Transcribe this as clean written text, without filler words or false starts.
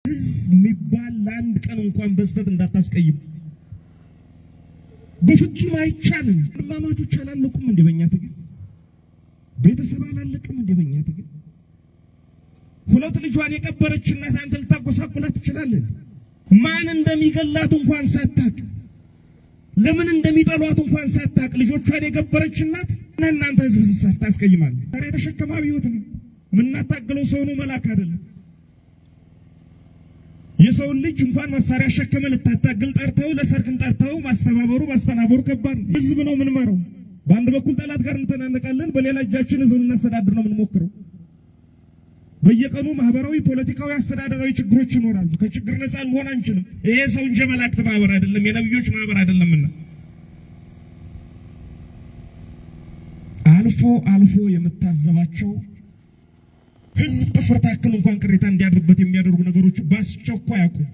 ህዝብ የሚባል ለአንድ ቀን እንኳን በስተት እንዳታስቀይም በፍጹም አይቻልም። ማማቶች አላለቁም እንደ በእኛ ትግል ቤተሰብ አላለቅም እንደ በእኛ ትግል ሁለት ልጇን የቀበረች እናት አንተ ልታጎሳቁላት ትችላለህ? ማን እንደሚገላት እንኳን ሳታቅ ለምን እንደሚጠሏት እንኳን ሳታቅ ልጆቿን የቀበረች እናት እናንተ ህዝብ ታስቀይማለህ። ዛሬ ተሸከማው ህይወት ነው ምናታገለው ሰው ነው መልአክ አይደለም። የሰው ልጅ እንኳን መሳሪያ ሸከመ ልታታገል ጠርተው ለሰርክን ጠርተው ማስተናበሩ ከባድ ነው። ህዝብ ነው ምን ማረው በአንድ በኩል ጠላት ጋር እንተናነቃለን፣ በሌላ እጃችን ህዝብ እናስተዳድር ነው የምንሞክረው። በየቀኑ ማህበራዊ፣ ፖለቲካዊ፣ አስተዳደራዊ ችግሮች ይኖራሉ። ከችግር ነፃ መሆን አንችልም። ይሄ ሰው እንጂ መላእክት ማህበር አይደለም፣ የነብዮች ማህበር አይደለምና አልፎ የምታዘባቸው ህዝብ ጥፍር ታክል እንኳን ቅሬታ እንዲያድርበት የሚያደርጉ ነገሮች ባስቸኳይ አቁም።